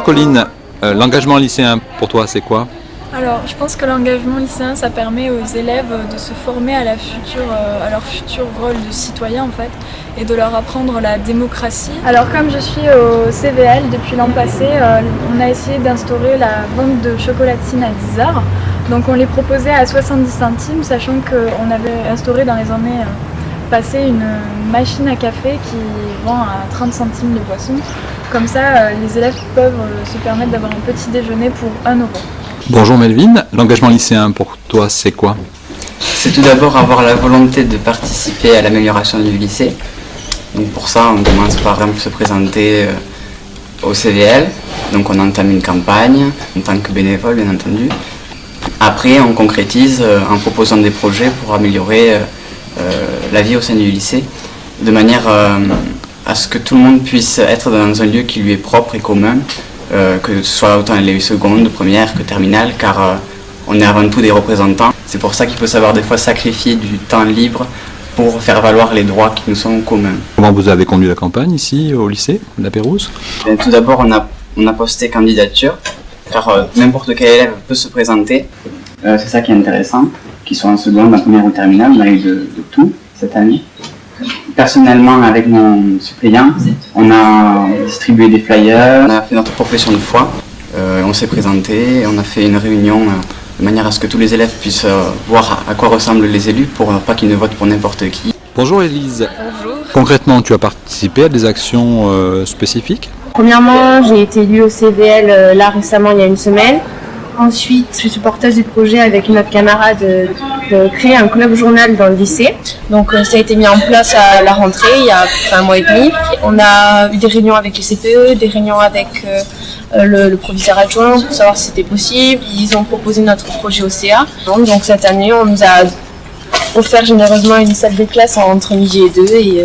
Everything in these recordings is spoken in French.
Alors Colline, l'engagement lycéen pour toi c'est quoi? Alors, je pense que l'engagement lycéen, ça permet aux élèves de se former à leur futur rôle de citoyen en fait, et de leur apprendre la démocratie. Alors, comme je suis au CVL depuis l'an passé, on a essayé d'instaurer la vente de chocolatines à 10 heures. Donc, on les proposait à 70 centimes, sachant qu'on avait instauré dans les années passées une machine à café qui vend à 30 centimes les boissons. Comme ça, les élèves peuvent se permettre d'avoir un petit déjeuner pour 1 euro. Bonjour Melvin, l'engagement lycéen pour toi c'est quoi? C'est tout d'abord avoir la volonté de participer à l'amélioration du lycée. Donc pour ça, on commence par se présenter au CVL. Donc on entame une campagne en tant que bénévole bien entendu. Après on concrétise en proposant des projets pour améliorer la vie au sein du lycée, de manière à ce que tout le monde puisse être dans un lieu qui lui est propre et commun. Que ce soit autant les secondes, premières que terminales, car on est avant tout des représentants. C'est pour ça qu'il faut savoir des fois sacrifier du temps libre pour faire valoir les droits qui nous sont communs. Comment vous avez conduit la campagne ici au lycée de la Pérouse? Tout d'abord on a posté candidature, car n'importe quel élève peut se présenter. C'est ça qui est intéressant, qu'ils soient en seconde, en première ou terminale, on a eu de tout cette année. Personnellement, avec mon suppléant, on a distribué des flyers, on a fait notre profession de foi, on s'est présenté, on a fait une réunion de manière à ce que tous les élèves puissent voir à quoi ressemblent les élus pour pas qu'ils ne votent pour n'importe qui. Bonjour Élise. Bonjour. Concrètement, tu as participé à des actions spécifiques? Premièrement, j'ai été élue au CVL là récemment, il y a une semaine. Ensuite, je suis porteuse du projet avec une autre camarade de créer un club journal dans le lycée. Donc ça a été mis en place à la rentrée il y a 1 mois et demi. On a eu des réunions avec les CPE, des réunions avec le proviseur adjoint pour savoir si c'était possible. Ils ont proposé notre projet au CA. Donc cette année, on nous a offert généreusement une salle de classe entre midi et 2 et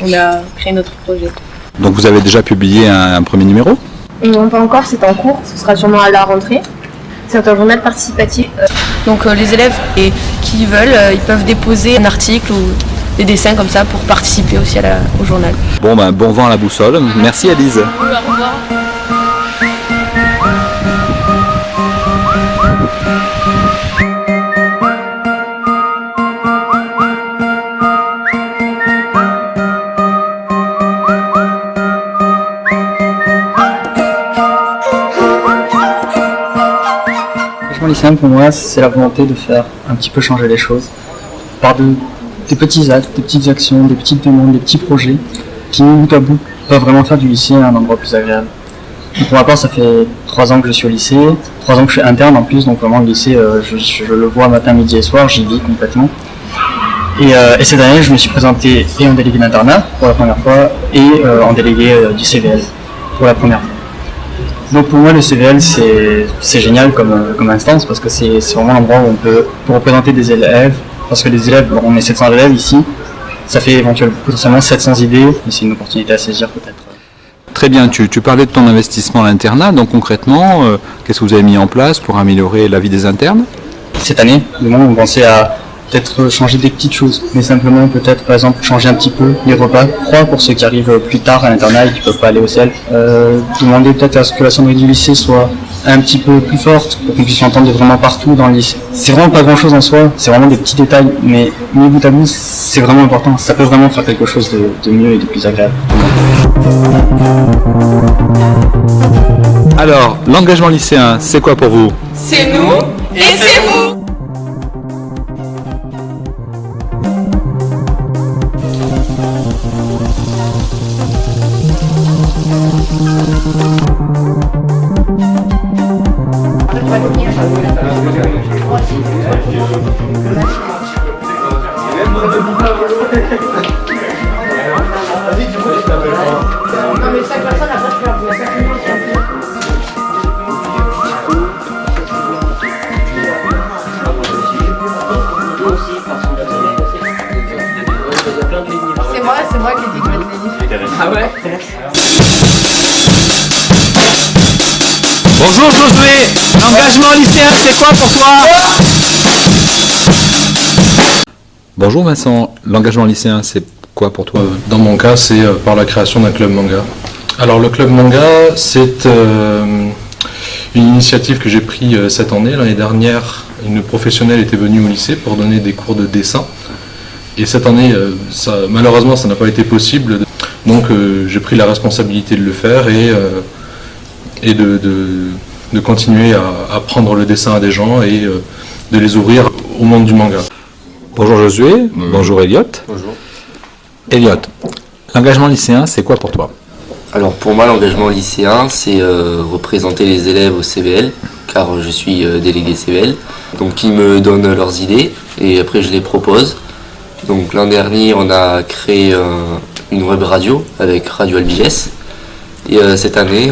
on a créé notre projet. Donc vous avez déjà publié un premier numéro? Non, pas encore, c'est en cours, ce sera sûrement à la rentrée. C'est un journal participatif. Donc les élèves qui veulent, ils peuvent déposer un article ou des dessins comme ça pour participer aussi au journal. Bon vent à la boussole. Merci Élise. Au revoir. L'engagement lycéen pour moi, c'est la volonté de faire un petit peu changer les choses par des petits actes, des petites actions, des petites demandes, des petits projets qui, bout à bout, peuvent vraiment faire du lycée un endroit plus agréable. Pour ma part, ça fait 3 ans que je suis au lycée, 3 ans que je suis interne en plus, donc vraiment le lycée, je le vois matin, midi et soir, j'y vis complètement. Et cette année, je me suis présenté et en délégué d'internat pour la première fois et en délégué du CVL pour la première fois. Donc pour moi le CVL c'est génial comme instance parce que c'est vraiment l'endroit où on peut représenter des élèves, parce que les élèves, on est 700 élèves ici, ça fait potentiellement 700 idées et c'est une opportunité à saisir peut-être. Très bien, tu parlais de ton investissement à l'internat, donc concrètement, qu'est-ce que vous avez mis en place pour améliorer la vie des internes? Cette année, on pensait à peut-être changer des petites choses, mais simplement peut-être par exemple changer un petit peu les repas froids pour ceux qui arrivent plus tard à l'internat et qui ne peuvent pas aller au CEL. Demander peut-être à ce que la sonnerie du lycée soit un petit peu plus forte pour qu'on puisse l'entendre vraiment partout dans le lycée. C'est vraiment pas grand chose en soi, c'est vraiment des petits détails, mais mis bout à bout c'est vraiment important, ça peut vraiment faire quelque chose de mieux et de plus agréable. Alors, l'engagement lycéen, c'est quoi pour vous? C'est nous et c'est vous. C'est moi qui ai dit que je vais te Ah ouais. Bonjour Josué, l'engagement lycéen c'est quoi pour toi? Bonjour Vincent, l'engagement lycéen c'est quoi pour toi? Dans mon cas c'est par la création d'un club manga Alors le club manga, c'est une initiative que j'ai prise cette année. L'année dernière, une professionnelle était venue au lycée pour donner des cours de dessin. Et cette année, malheureusement, ça n'a pas été possible. Donc j'ai pris la responsabilité de le faire et de continuer à apprendre le dessin à des gens et de les ouvrir au monde du manga. Bonjour Josué, bonjour Elliot. Bonjour. Elliot, l'engagement lycéen, c'est quoi pour toi? Alors pour moi, l'engagement lycéen, c'est représenter les élèves au CVL, car je suis délégué CVL. Donc ils me donnent leurs idées et après je les propose. Donc l'an dernier, on a créé une web radio avec Radio Albiges. Et cette année,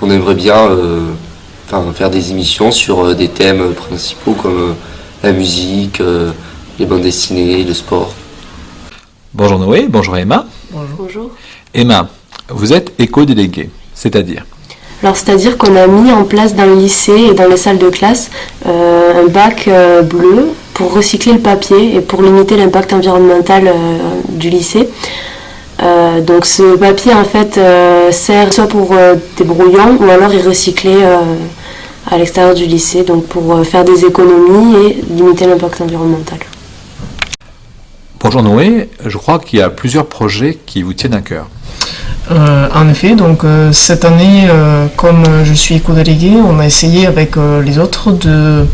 on aimerait bien faire des émissions sur des thèmes principaux comme la musique, les bandes dessinées, le sport. Bonjour Noé, bonjour Emma. Bonjour. Emma, vous êtes éco-déléguée, c'est-à-dire? Alors c'est-à-dire qu'on a mis en place dans le lycée et dans les salles de classe un bac bleu pour recycler le papier et pour limiter l'impact environnemental du lycée. Donc ce papier en fait sert soit pour des brouillons ou alors est recyclé à l'extérieur du lycée, donc pour faire des économies et limiter l'impact environnemental. Bonjour Noé, je crois qu'il y a plusieurs projets qui vous tiennent à cœur. En effet, donc cette année, comme je suis éco-délégué, on a essayé avec les autres de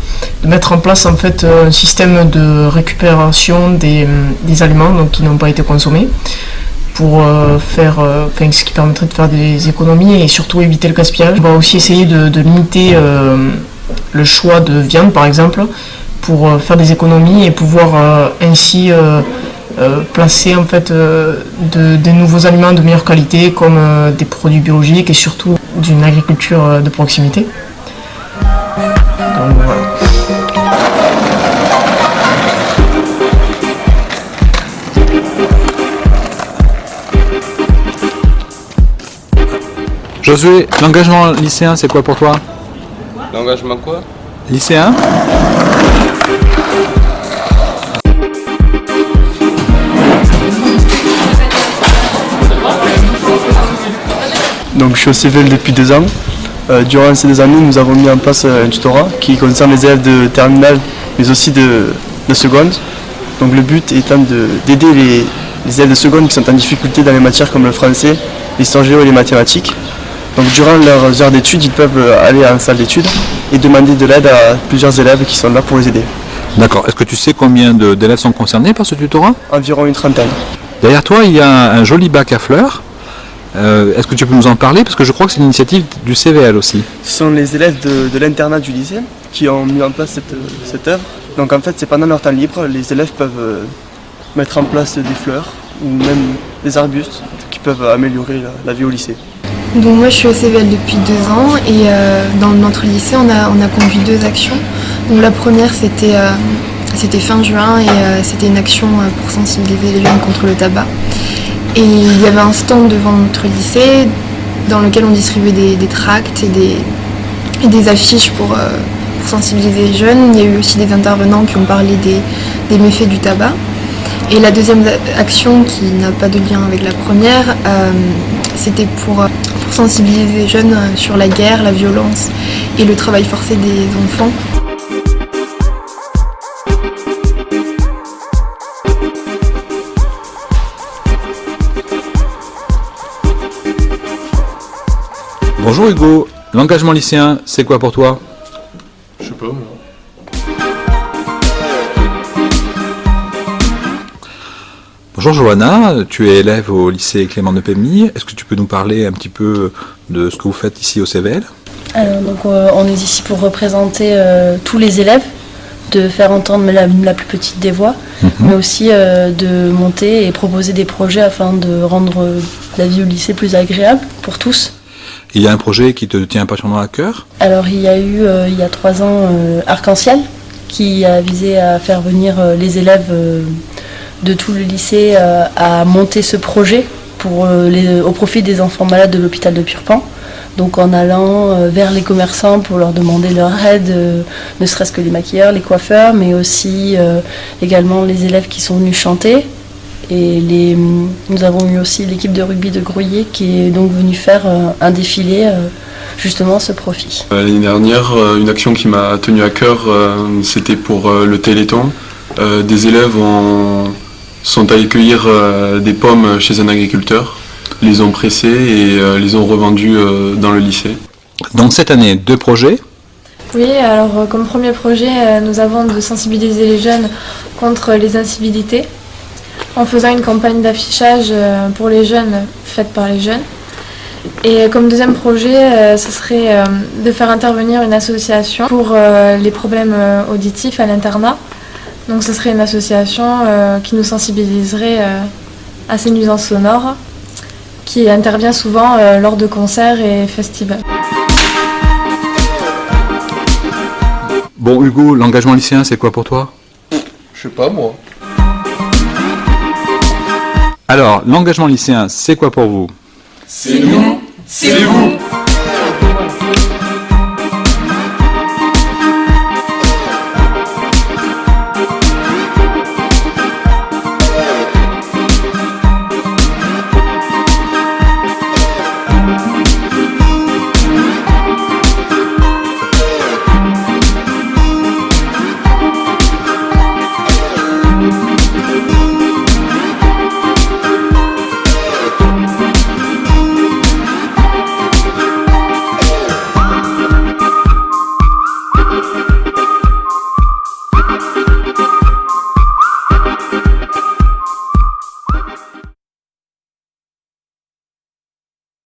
mettre en place en fait un système de récupération des aliments donc, qui n'ont pas été consommés pour ce qui permettrait de faire des économies et surtout éviter le gaspillage. On va aussi essayer de limiter le choix de viande par exemple pour faire des économies et pouvoir ainsi placer en fait des nouveaux aliments de meilleure qualité comme des produits biologiques et surtout d'une agriculture de proximité. Donc, voilà. Josué, l'engagement lycéen, c'est quoi pour toi? L'engagement quoi? Lycéen? Donc je suis au CVL depuis 2 ans. Durant ces 2 années, nous avons mis en place un tutorat qui concerne les élèves de terminale mais aussi de seconde. Donc le but étant d'aider les élèves de seconde qui sont en difficulté dans les matières comme le français, l'histoire géo et les mathématiques. Donc durant leurs heures d'études, ils peuvent aller en salle d'études et demander de l'aide à plusieurs élèves qui sont là pour les aider. D'accord. Est-ce que tu sais combien d'élèves sont concernés par ce tutorat? Environ une trentaine. Derrière toi, il y a un joli bac à fleurs. Est-ce que tu peux nous en parler? Parce que je crois que c'est une initiative du CVL aussi. Ce sont les élèves de l'internat du lycée qui ont mis en place cette œuvre. Donc en fait, c'est pendant leur temps libre, les élèves peuvent mettre en place des fleurs ou même des arbustes qui peuvent améliorer la vie au lycée. Donc moi je suis au CVL depuis 2 ans et dans notre lycée on a conduit 2 actions. Donc la première c'était fin juin et c'était une action pour sensibiliser les jeunes contre le tabac. Et il y avait un stand devant notre lycée dans lequel on distribuait des tracts et des affiches pour sensibiliser les jeunes. Il y a eu aussi des intervenants qui ont parlé des méfaits du tabac. Et la deuxième action qui n'a pas de lien avec la première, c'était pour sensibiliser les jeunes sur la guerre, la violence et le travail forcé des enfants. Bonjour Hugo, l'engagement lycéen, c'est quoi pour toi? Je sais pas, moi. Bonjour Johanna, tu es élève au lycée Clément de Pémy. Est-ce que tu peux nous parler un petit peu de ce que vous faites ici au CVL? On est ici pour représenter tous les élèves, de faire entendre la plus petite des voix, mais aussi de monter et proposer des projets afin de rendre la vie au lycée plus agréable pour tous. Il y a un projet qui te tient particulièrement à cœur? Alors il y a eu il y a 3 ans Arc-en-Ciel qui a visé à faire venir les élèves de tout le lycée à monter ce projet au profit des enfants malades de l'hôpital de Purpan. Donc en allant vers les commerçants pour leur demander leur aide, ne serait-ce que les maquilleurs, les coiffeurs, mais aussi également les élèves qui sont venus chanter Et nous avons eu aussi l'équipe de rugby de Grouillé qui est donc venue faire un défilé justement à ce profit. L'année dernière, une action qui m'a tenu à cœur, c'était pour le Téléthon. Des élèves sont allés cueillir des pommes chez un agriculteur, les ont pressées et les ont revendues dans le lycée. Donc cette année, 2 projets. Oui, alors comme premier projet, nous avons de sensibiliser les jeunes contre les incivilités en faisant une campagne d'affichage pour les jeunes faite par les jeunes. Et comme deuxième projet, ce serait de faire intervenir une association pour les problèmes auditifs à l'internat. Donc ce serait une association qui nous sensibiliserait à ces nuisances sonores, qui intervient souvent lors de concerts et festivals. Bon Hugo, l'engagement lycéen, c'est quoi pour toi? Je sais pas moi. Alors, l'engagement lycéen, c'est quoi pour vous? C'est nous, c'est vous.